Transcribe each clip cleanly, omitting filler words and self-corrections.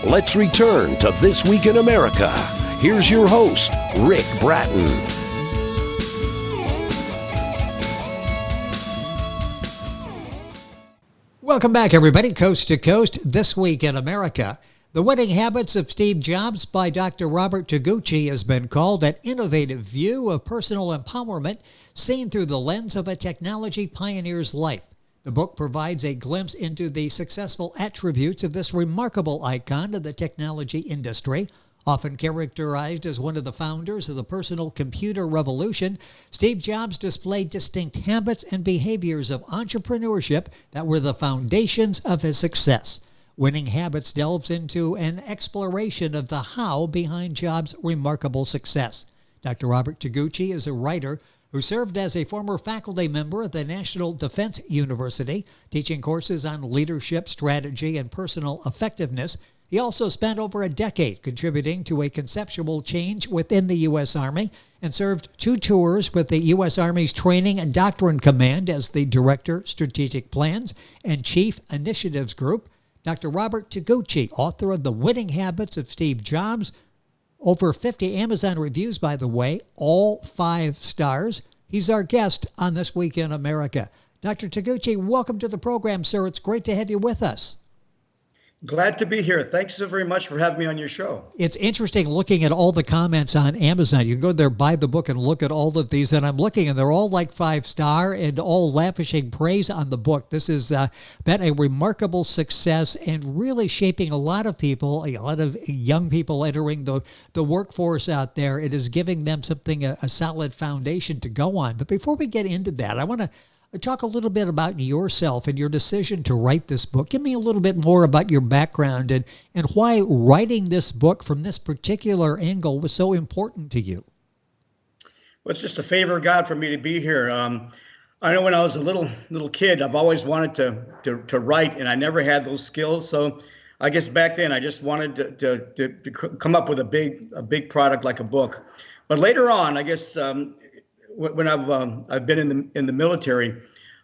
Let's return to This Week in America. Here's your host, Rick Bratton. Welcome back, everybody, coast to coast, This Week in America. The Winning Habits of Steve Jobs by Dr. Robert Toguchi has been called an innovative view of personal empowerment seen through the lens of a technology pioneer's life. The book provides a glimpse into the successful attributes of this remarkable icon of the technology industry. Often characterized as one of the founders of the personal computer revolution, Steve Jobs displayed distinct habits and behaviors of entrepreneurship that were the foundations of his success. Winning Habits delves into an exploration of the how behind Jobs' remarkable success. Dr. Robert Toguchi is a writer who served as a former faculty member at the National Defense University, teaching courses on leadership, strategy, and personal effectiveness. He also spent over a decade contributing to a conceptual change within the U.S. Army and served 2 tours with the U.S. Army's Training and Doctrine Command as the Director, Strategic Plans and Chief Initiatives Group. Dr. Robert Toguchi, author of The Winning Habits of Steve Jobs. Over 50 Amazon reviews, by the way, all 5 stars. He's our guest on This Week in America. Dr. Toguchi, welcome to the program, sir. It's great to have you with us. Glad to be here. Thanks so very much for having me on your show. It's interesting looking at all the comments on Amazon. You can go there, buy the book, and look at all of these. And I'm looking, and they're all like 5-star and all lavishing praise on the book. This has been a remarkable success and really shaping a lot of people, a lot of young people entering the workforce out there. It is giving them something, a solid foundation to go on. But before we get into that, I want to talk a little bit about yourself and your decision to write this book. Give me a little bit more about your background and why writing this book from this particular angle was so important to you. Well, it's just a favor of God for me to be here. I know when I was a little kid, I've always wanted to write, and I never had those skills. So I guess back then I just wanted to come up with a big product like a book. But later on, I guess when I've been in the military,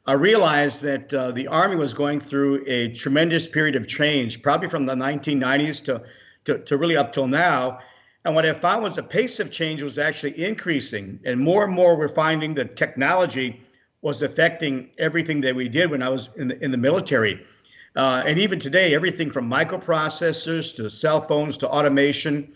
I realized that the Army was going through a tremendous period of change, probably from the 1990s to really up till now. And what I found was the pace of change was actually increasing, and more we're finding that technology was affecting everything that we did when I was in the military. And even today, everything from microprocessors to cell phones to automation,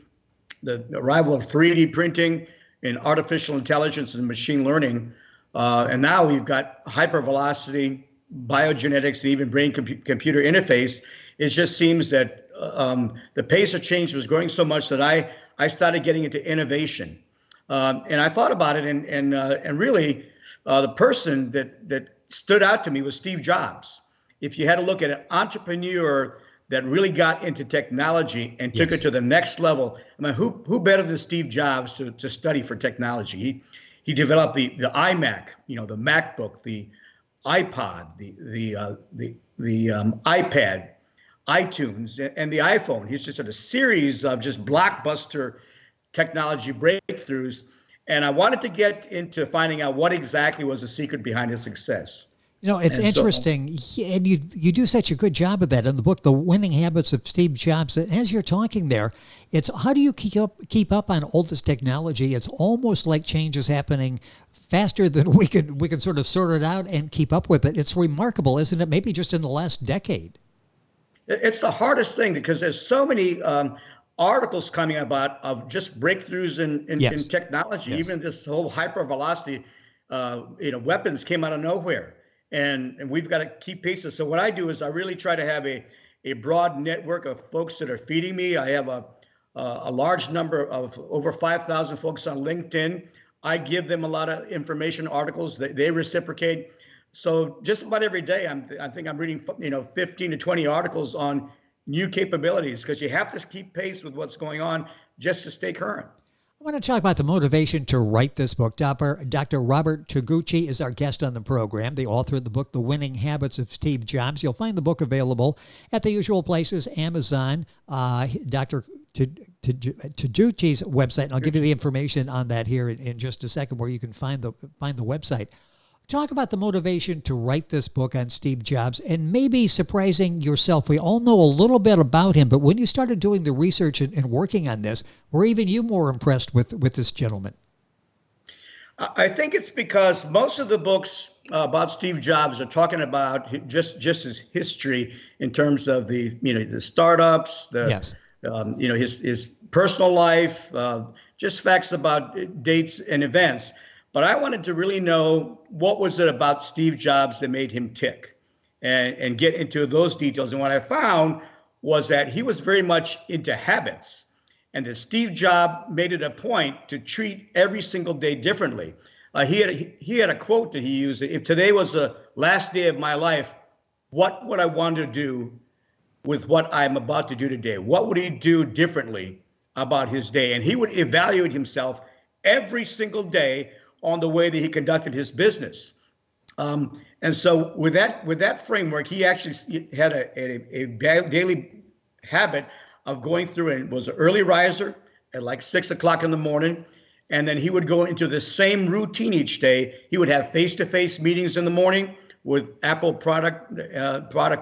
the arrival of 3D printing, in artificial intelligence and machine learning. And now we've got hypervelocity, biogenetics, and even brain-computer interface. It just seems that the pace of change was growing so much that I started getting into innovation. And I thought about it, and really the person that stood out to me was Steve Jobs. If you had to look at an entrepreneur that really got into technology and took it to the next level. I mean, who better than Steve Jobs to study for technology? He developed the iMac, the MacBook, the iPod, the iPad, iTunes, and the iPhone. He's just had a series of just blockbuster technology breakthroughs. And I wanted to get into finding out what exactly was the secret behind his success. It's interesting, and you do such a good job of that in the book, The Winning Habits of Steve Jobs. As you're talking there, it's how do you keep up on all this technology? It's almost like change is happening faster than we can sort of sort it out and keep up with it. It's remarkable, isn't it? Maybe just in the last decade. It's the hardest thing because there's so many articles coming about of just breakthroughs in technology. Yes. Even this whole hypervelocity, weapons came out of nowhere. And we've got to keep pace. So what I do is I really try to have a broad network of folks that are feeding me. I have a large number of over 5,000 folks on LinkedIn. I give them a lot of information, articles that they reciprocate. So just about every day, I think I'm reading 15 to 20 articles on new capabilities because you have to keep pace with what's going on just to stay current. I want to talk about the motivation to write this book. Dr. Robert Toguchi is our guest on the program, the author of the book, The Winning Habits of Steve Jobs. You'll find the book available at the usual places, Amazon, Dr. Toguchi's website. And I'll give you the information on that here in just a second where you can find the website. Talk about the motivation to write this book on Steve Jobs and maybe surprising yourself. We all know a little bit about him, but when you started doing the research and working on this, were even you more impressed with this gentleman? I think it's because most of the books about Steve Jobs are talking about just his history in terms of the startups, Yes. His personal life, just facts about dates and events. But I wanted to really know what was it about Steve Jobs that made him tick, and get into those details. And what I found was that he was very much into habits. And that Steve Jobs made it a point to treat every single day differently. He had a quote that he used: "If today was the last day of my life, what would I want to do with what I'm about to do today? What would he do differently about his day?" And he would evaluate himself every single day on the way that he conducted his business. And so with that framework, he actually had a daily habit of going through, and was an early riser at like 6 o'clock in the morning. And then he would go into the same routine each day. He would have face-to-face meetings in the morning with Apple product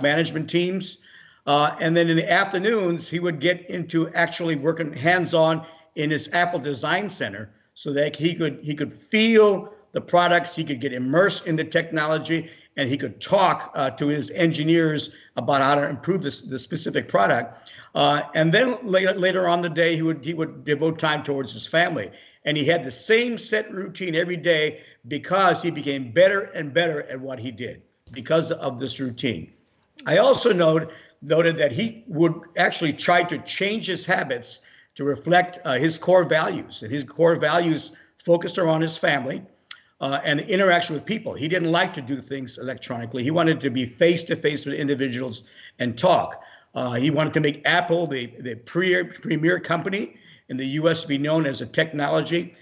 management teams. And then in the afternoons, he would get into actually working hands-on in his Apple Design Center so that he could feel the products, he could get immersed in the technology, and he could talk to his engineers about how to improve the specific product. And then later on the day, he would devote time towards his family. And he had the same set routine every day because he became better and better at what he did because of this routine. I also noted that he would actually try to change his habits to reflect his core values. And his core values focused around his family and the interaction with people. He didn't like to do things electronically. He wanted to be face-to-face with individuals and talk. He wanted to make Apple the premier company in the U.S. to be known as a technology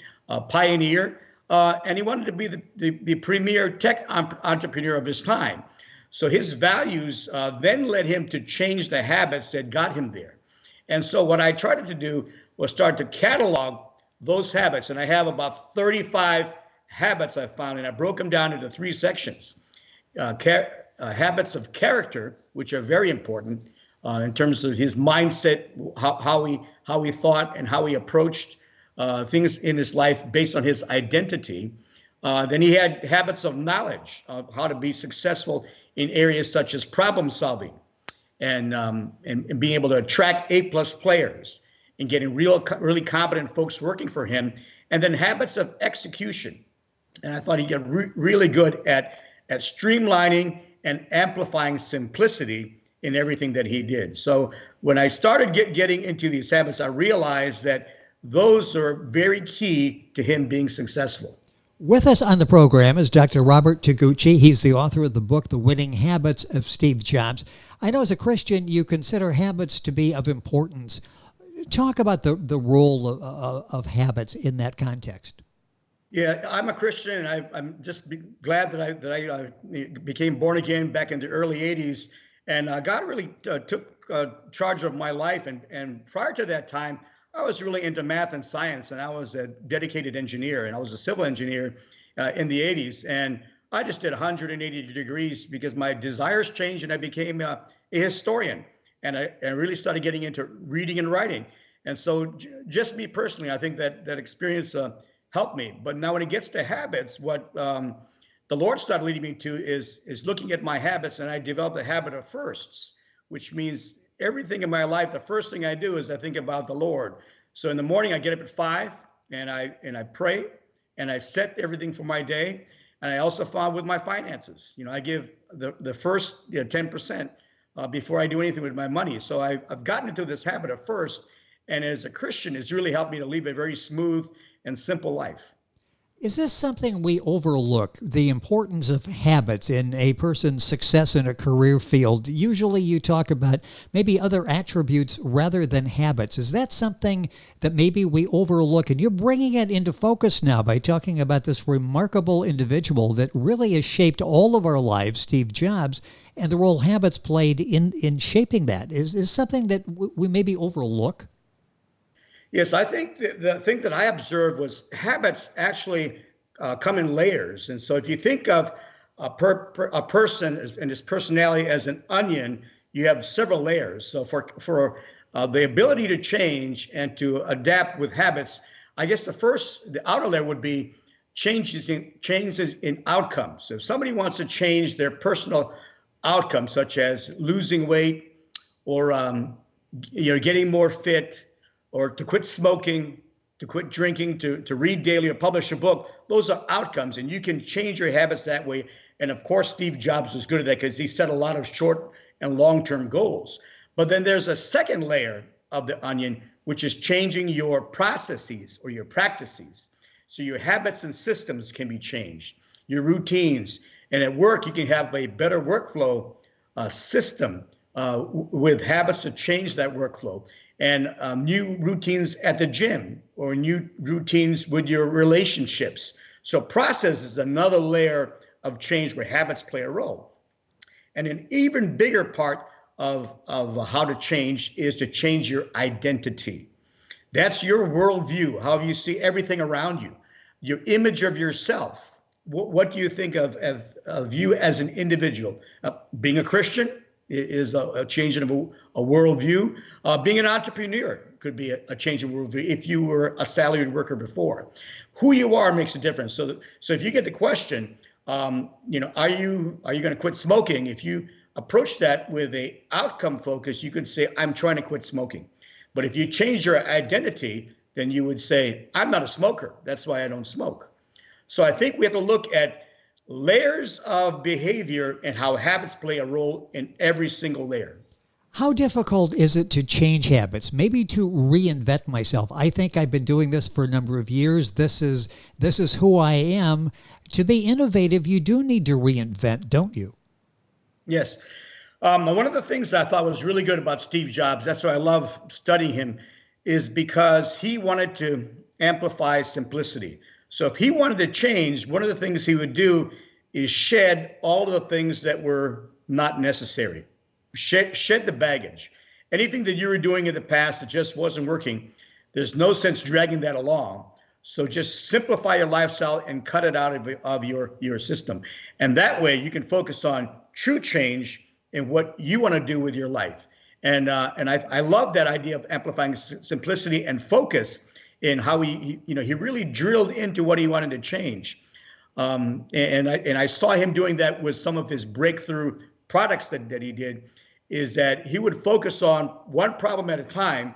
pioneer. And he wanted to be the premier tech entrepreneur of his time. So his values then led him to change the habits that got him there. And so what I tried to do was start to catalog those habits. And I have about 35 habits I found, and I broke them down into 3 sections. Habits of character, which are very important in terms of his mindset, how he thought and how he approached things in his life based on his identity. Then he had habits of knowledge, of how to be successful in areas such as problem solving, and being able to attract A+ players and getting really competent folks working for him. And then habits of execution. And I thought he got really good at streamlining and amplifying simplicity in everything that he did. So when I started getting into these habits, I realized that those are very key to him being successful. With us on the program is Dr. Robert Toguchi. He's the author of the book, The Winning Habits of Steve Jobs. I know as a Christian, you consider habits to be of importance. Talk about the role of habits in that context. Yeah, I'm a Christian, and I'm just glad that I became born again back in the early 80s. And God really took charge of my life. And prior to that time, I was really into math and science, and I was a dedicated engineer, and I was a civil engineer in the 80s. And I just did 180 degrees because my desires changed, and I became a historian. And I really started getting into reading and writing. And so just me personally, I think that experience helped me. But now when it gets to habits, what the Lord started leading me to is looking at my habits, and I developed a habit of firsts, which means everything in my life, the first thing I do is I think about the Lord. So in the morning, I get up at 5 and I pray and I set everything for my day. And I also found with my finances, I give the first 10% before I do anything with my money. So I've gotten into this habit of first. And as a Christian, it's really helped me to live a very smooth and simple life. Is this something we overlook, the importance of habits in a person's success in a career field? Usually you talk about maybe other attributes rather than habits. Is that something that maybe we overlook? And you're bringing it into focus now by talking about this remarkable individual that really has shaped all of our lives, Steve Jobs, and the role habits played in shaping that. Is something that we maybe overlook? Yes, I think the thing that I observed was habits actually come in layers. And so if you think of a person and his personality as an onion, you have several layers. So for the ability to change and to adapt with habits, I guess the outer layer would be changes in outcomes. So if somebody wants to change their personal outcomes, such as losing weight or getting more fit, or to quit smoking, to quit drinking, to read daily or publish a book, those are outcomes, and you can change your habits that way. And of course, Steve Jobs was good at that because he set a lot of short and long-term goals. But then there's a second layer of the onion, which is changing your processes or your practices. So your habits and systems can be changed, your routines. And at work, you can have a better workflow system with habits to change that workflow. And new routines at the gym, or new routines with your relationships. So process is another layer of change where habits play a role. And an even bigger part of how to change is to change your identity. That's your worldview, how you see everything around you, your image of yourself. What do you think of you as an individual? Being a Christian is a change in a worldview. Being an entrepreneur could be a change in worldview if you were a salaried worker before. Who you are makes a difference. So if you get the question, are you going to quit smoking? If you approach that with a outcome focus, you could say, I'm trying to quit smoking. But if you change your identity, then you would say, I'm not a smoker. That's why I don't smoke. So I think we have to look at layers of behavior and how habits play a role in every single layer. How difficult is it to change habits, maybe to reinvent myself? I think I've been doing this for a number of years. This is who I am. To be innovative, you do need to reinvent, don't you? Yes. One of the things that I thought was really good about Steve Jobs, that's why I love studying him, is because he wanted to amplify simplicity. So if he wanted to change, one of the things he would do is shed all of the things that were not necessary. Shed the baggage. Anything that you were doing in the past that just wasn't working, there's no sense dragging that along. So just simplify your lifestyle and cut it out of your system. And that way you can focus on true change in what you want to do with your life. And I love that idea of amplifying simplicity and focus in how he really drilled into what he wanted to change. And I saw him doing that with some of his breakthrough products that he did, is that he would focus on one problem at a time,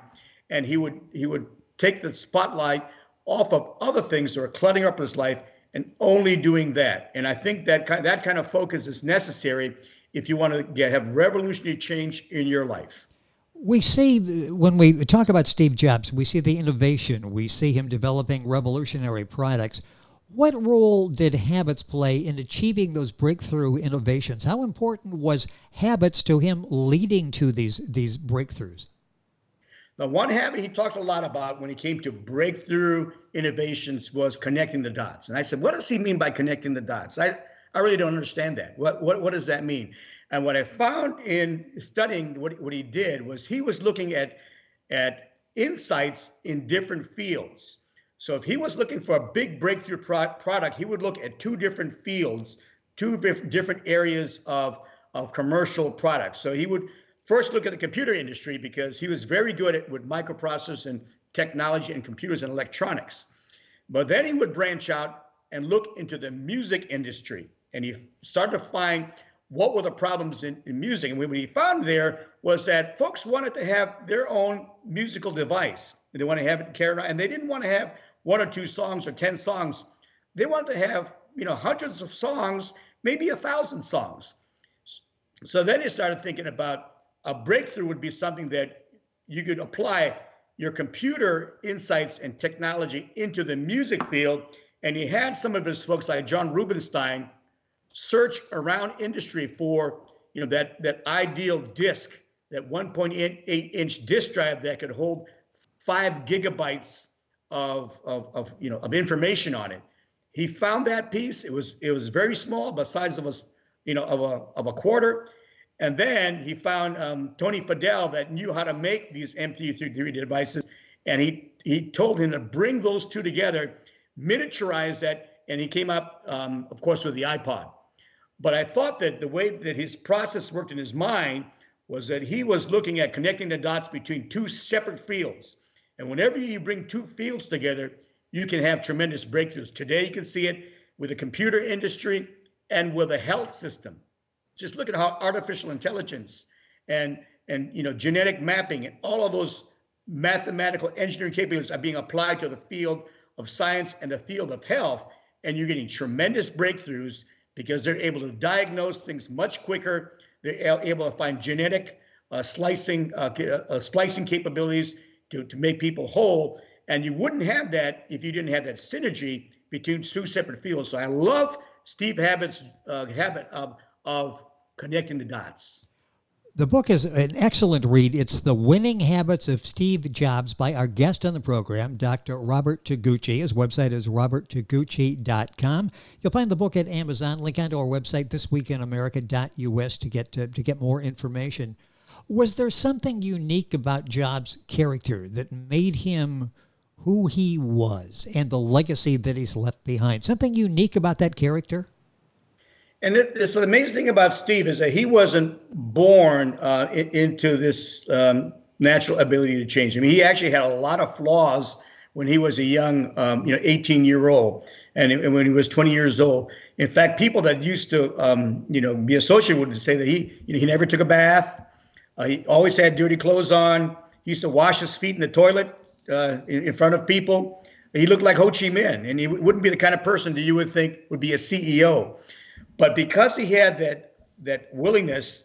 and he would take the spotlight off of other things that are cluttering up his life and only doing that. And I think that kind of focus is necessary if you want to have revolutionary change in your life. We see, when we talk about Steve Jobs, we see the innovation. We see him developing revolutionary products. What role did habits play in achieving those breakthrough innovations? How important was habits to him leading to these breakthroughs? The one habit he talked a lot about when he came to breakthrough innovations was connecting the dots. And I said, what does he mean by connecting the dots? I really don't understand that. What does that mean? And what I found in studying what he did was he was looking at insights in different fields. So if he was looking for a big breakthrough product, he would look at two different fields, two different areas of commercial products. So he would first look at the computer industry because he was very good with microprocessors and technology and computers and electronics. But then he would branch out and look into the music industry, and he started to find what were the problems in music. And what he found there was that folks wanted to have their own musical device. They want to have it carried around, and they didn't want to have 1 or 2 songs or 10 songs. They wanted to have, hundreds of songs, maybe 1,000 songs. So then he started thinking about a breakthrough would be something that you could apply your computer insights and technology into the music field. And he had some of his folks like John Rubinstein search around industry for, that ideal disc, that 1.8-inch disk drive that could hold 5 gigabytes of information on it. He found that piece. It was very small, about the size of a quarter. And then he found Tony Fadell that knew how to make these MP3 devices, and he told him to bring those two together, miniaturize that, and he came up, of course, with the iPod. But I thought that the way that his process worked in his mind was that he was looking at connecting the dots between two separate fields. And whenever you bring two fields together, you can have tremendous breakthroughs. Today, you can see it with the computer industry and with the health system. Just look at how artificial intelligence and genetic mapping and all of those mathematical engineering capabilities are being applied to the field of science and the field of health. And you're getting tremendous breakthroughs because they're able to diagnose things much quicker. They're able to find genetic splicing capabilities to make people whole. And you wouldn't have that if you didn't have that synergy between two separate fields. So I love Steve Habit's habit of connecting the dots. The book is an excellent read. It's The Winning Habits of Steve Jobs by our guest on the program, Dr. Robert Toguchi. His website is roberttoguchi.com. You'll find the book at Amazon. Link onto our website, thisweekinamerica.us, to get more information. Was there something unique about Jobs' character that made him who he was and the legacy that he's left behind? Something unique about that character? And so the amazing thing about Steve is that he wasn't born into this natural ability to change. I mean, he actually had a lot of flaws when he was a young, 18-year-old, and when he was 20 years old. In fact, people that used to, be associated with him say that he never took a bath. He always had dirty clothes on. He used to wash his feet in the toilet in front of people. He looked like Ho Chi Minh, and he wouldn't be the kind of person that you would think would be a CEO. But because he had that willingness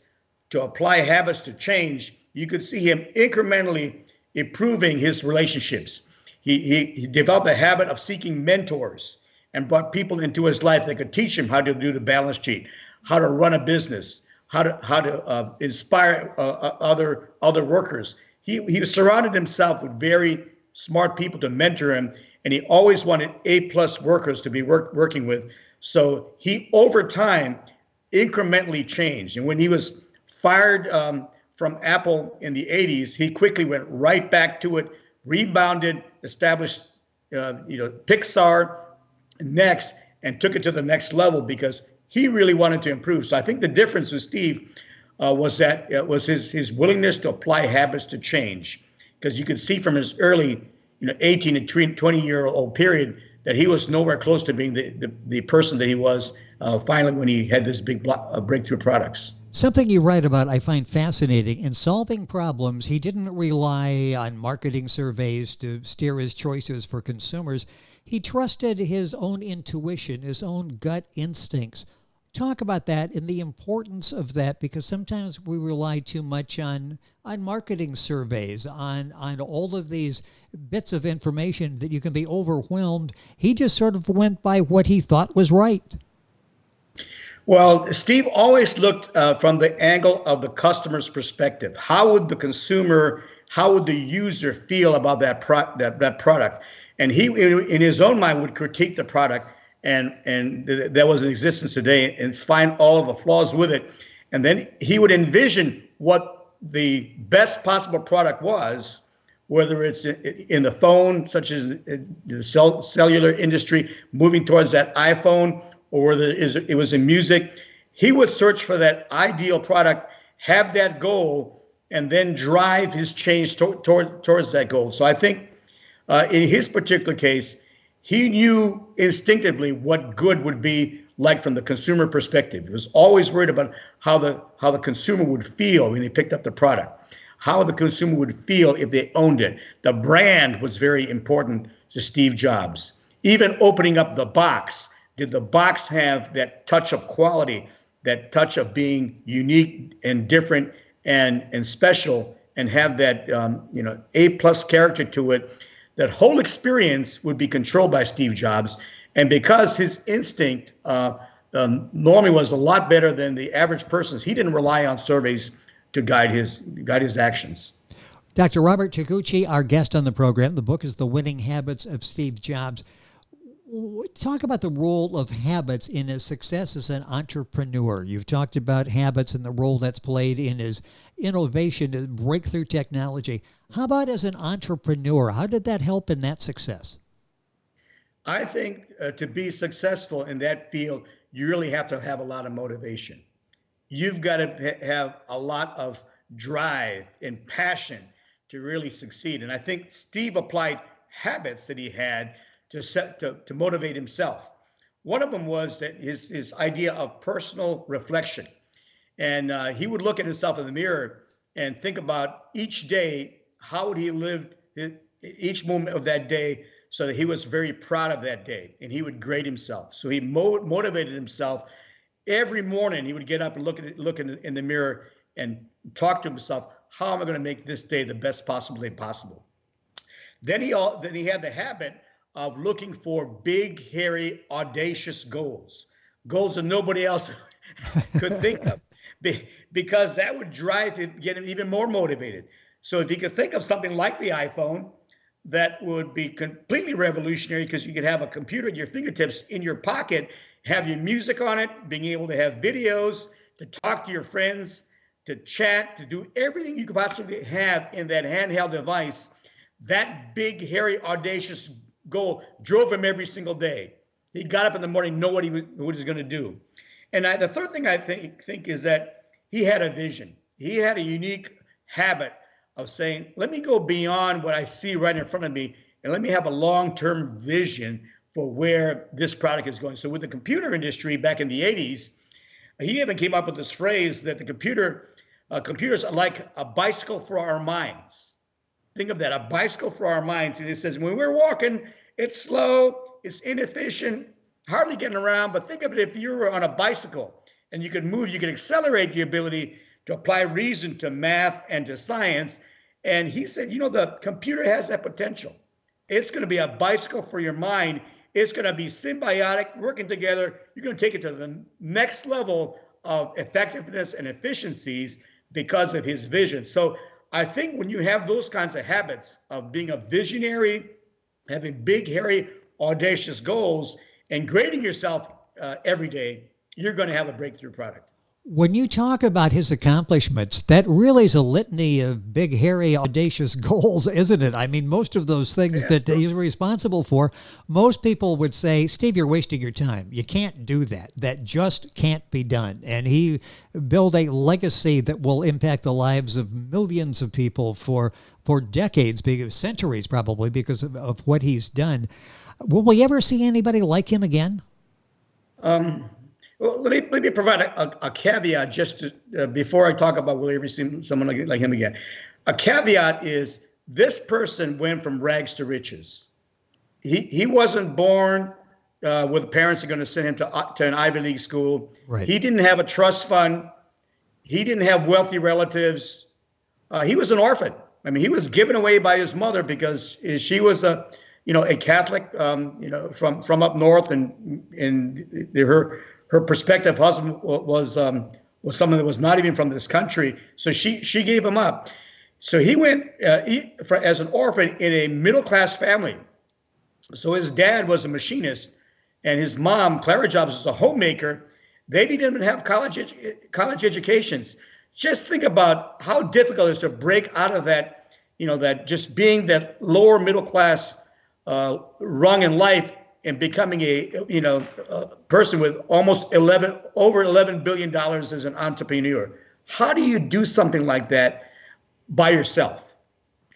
to apply habits to change, you could see him incrementally improving his relationships. He developed a habit of seeking mentors and brought people into his life that could teach him how to do the balance sheet, how to run a business, how to inspire other workers. He surrounded himself with very smart people to mentor him, and he always wanted A+ workers to be working with. So he, over time, incrementally changed. And when he was fired from Apple in the 80s, he quickly went right back to it, rebounded, established Pixar next, and took it to the next level because he really wanted to improve. So I think the difference with Steve was his willingness to apply habits to change, because you could see from his early 18 to 20-year-old period that he was nowhere close to being the person that he was finally when he had this big breakthrough products. Something you write about I find fascinating. In solving problems, he didn't rely on marketing surveys to steer his choices for consumers. He trusted his own intuition, his own gut instincts. Talk about that and the importance of that, because sometimes we rely too much on marketing surveys, on all of these bits of information that you can be overwhelmed. He just sort of went by what he thought was right. Well, Steve always looked from the angle of the customer's perspective. How would the consumer, how would the user feel about that product? And he, in his own mind, would critique the product and that was in existence today and find all of the flaws with it. And then he would envision what the best possible product was, whether it's in the phone, such as the cellular industry, moving towards that iPhone, or whether it was in music. He would search for that ideal product, have that goal, and then drive his change towards that goal. So I think in his particular case, he knew instinctively what good would be like from the consumer perspective. He was always worried about how the consumer would feel when they picked up the product, how the consumer would feel if they owned it. The brand was very important to Steve Jobs. Even opening up the box, did the box have that touch of quality, that touch of being unique and different and special, and have that A+ character to it? That whole experience would be controlled by Steve Jobs. And because his instinct normally was a lot better than the average person's, he didn't rely on surveys to guide his actions. Dr. Robert Toguchi, our guest on the program. The book is The Winning Habits of Steve Jobs. Talk about the role of habits in his success as an entrepreneur. You've talked about habits and the role that's played in his innovation and breakthrough technology. How about as an entrepreneur? How did that help in that success? I think to be successful in that field, you really have to have a lot of motivation. You've got to have a lot of drive and passion to really succeed. And I think Steve applied habits that he had to motivate himself. One of them was that his idea of personal reflection. And he would look at himself in the mirror and think about each day, how would he live each moment of that day, so that he was very proud of that day, and he would grade himself. So he motivated himself. Every morning he would get up and look in the mirror and talk to himself, how am I going to make this day the best possible day possible? Then he had the habit of looking for big, hairy, audacious goals that nobody else could think of, because that would drive him, get him even more motivated. So if you could think of something like the iPhone, that would be completely revolutionary, because you could have a computer at your fingertips in your pocket, have your music on it, being able to have videos, to talk to your friends, to chat, to do everything you could possibly have in that handheld device. That big, hairy, audacious goal drove him every single day. He got up in the morning, know what he was going to do. And the third thing I think is that he had a vision. He had a unique habit of saying, let me go beyond what I see right in front of me, and let me have a long-term vision for where this product is going. So with the computer industry back in the 80s, he even came up with this phrase that the computers are like a bicycle for our minds. Think of that, a bicycle for our minds. And it says, when we're walking, it's slow, it's inefficient, hardly getting around. But think of it, if you were on a bicycle and you could move, you could accelerate your ability to apply reason to math and to science. And he said, the computer has that potential. It's going to be a bicycle for your mind. It's going to be symbiotic, working together. You're going to take it to the next level of effectiveness and efficiencies because of his vision. So I think when you have those kinds of habits of being a visionary, having big, hairy, audacious goals, and grading yourself every day, you're going to have a breakthrough product. When you talk about his accomplishments, that really is a litany of big, hairy, audacious goals, isn't it? I mean, most of those things that he's responsible for, most people would say, Steve, you're wasting your time. You can't do that. That just can't be done. And he built a legacy that will impact the lives of millions of people for decades, centuries probably, because of what he's done. Will we ever see anybody like him again? Well, let me provide a caveat just before I talk about will you ever see someone like him again. A caveat is this person went from rags to riches. He wasn't born with parents who are going to send him to an Ivy League school. Right. He didn't have a trust fund. He didn't have wealthy relatives. He was an orphan. I mean, he was given away by his mother because she was a Catholic, from up north, and her prospective husband was someone that was not even from this country. So she gave him up. So he went as an orphan in a middle-class family. So his dad was a machinist, and his mom, Clara Jobs, was a homemaker. They didn't even have college educations. Just think about how difficult it is to break out of that, that just being that lower middle-class rung in life, and becoming a person with almost over $11 billion as an entrepreneur. How do you do something like that by yourself?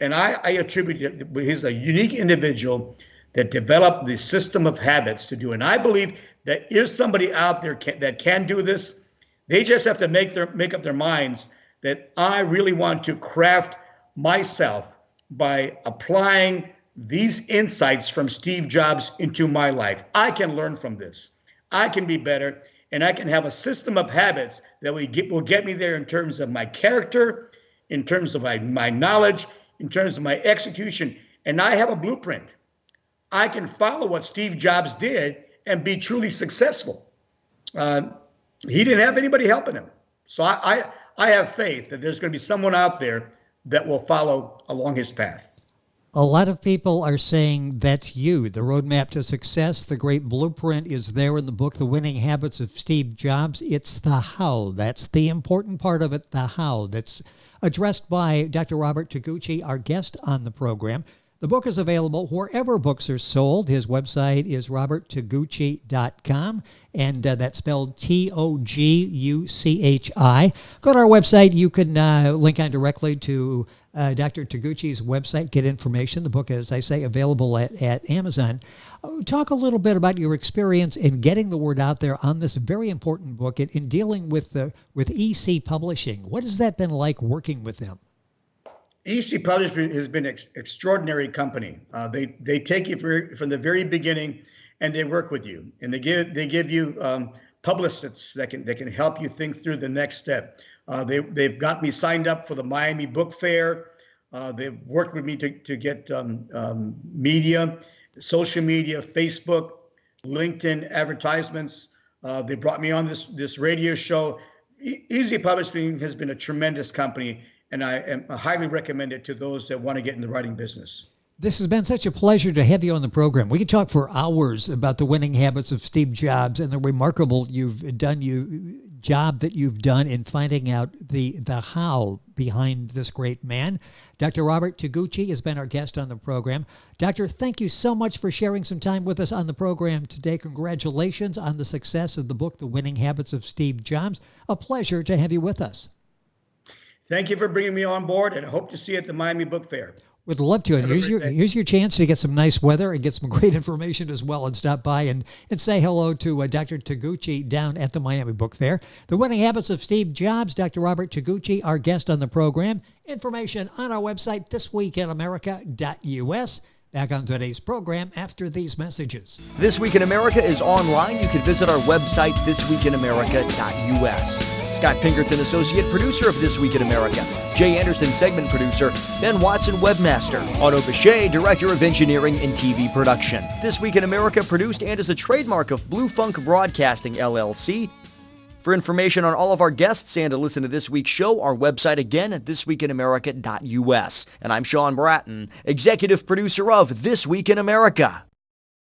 And I attribute it, he's a unique individual that developed the system of habits to do. And I believe that if somebody out there that can do this, they just have to make up their minds that I really want to craft myself by applying these insights from Steve Jobs into my life. I can learn from this. I can be better, and I can have a system of habits that will get me there in terms of my character, in terms of my knowledge, in terms of my execution. And I have a blueprint. I can follow what Steve Jobs did and be truly successful. He didn't have anybody helping him. So I have faith that there's going to be someone out there that will follow along his path. A lot of people are saying that's you. The roadmap to success, the great blueprint is there in the book, The Winning Habits of Steve Jobs. It's the how. That's the important part of it, the how. That's addressed by Dr. Robert Toguchi, our guest on the program. The book is available wherever books are sold. His website is roberttoguchi.com, and that's spelled Toguchi. Go to our website. You can link on directly to Dr. Toguchi's website, get information. The book is, I say, available at Amazon. Talk a little bit about your experience in getting the word out there on this very important book in dealing with EC Publishing. What has that been like working with them? EC Publishing has been an extraordinary company. They take you from the very beginning, and they work with you, and they give you publicists that can help you think through the next step. They've got me signed up for the Miami Book Fair. They've worked with me to get media, social media, Facebook, LinkedIn advertisements. They brought me on this radio show. EC Publishing has been a tremendous company, and I highly recommend it to those that want to get in the writing business. This has been such a pleasure to have you on the program. We could talk for hours about the winning habits of Steve Jobs and the remarkable job that you've done in finding out the how behind this great man. Dr. Robert Toguchi has been our guest on the program. Doctor, thank you so much for sharing some time with us on the program today. Congratulations on the success of the book, The Winning Habits of Steve Jobs. A pleasure to have you with us. Thank you for bringing me on board, and I hope to see you at the Miami Book Fair. Would love to. And here's your chance to get some nice weather and get some great information as well, and stop by and say hello to Dr. Toguchi down at the Miami Book Fair. The Winning Habits of Steve Jobs, Dr. Robert Toguchi, our guest on the program. Information on our website, thisweekinamerica.us. Back on today's program after these messages. This Week in America is online. You can visit our website, thisweekinamerica.us. Scott Pinkerton, Associate Producer of This Week in America. Jay Anderson, Segment Producer. Ben Watson, Webmaster. Otto Bechet, Director of Engineering and TV Production. This Week in America produced and is a trademark of Blue Funk Broadcasting, LLC. For information on all of our guests and to listen to this week's show, our website again at thisweekinamerica.us. And I'm Sean Bratton, Executive Producer of This Week in America.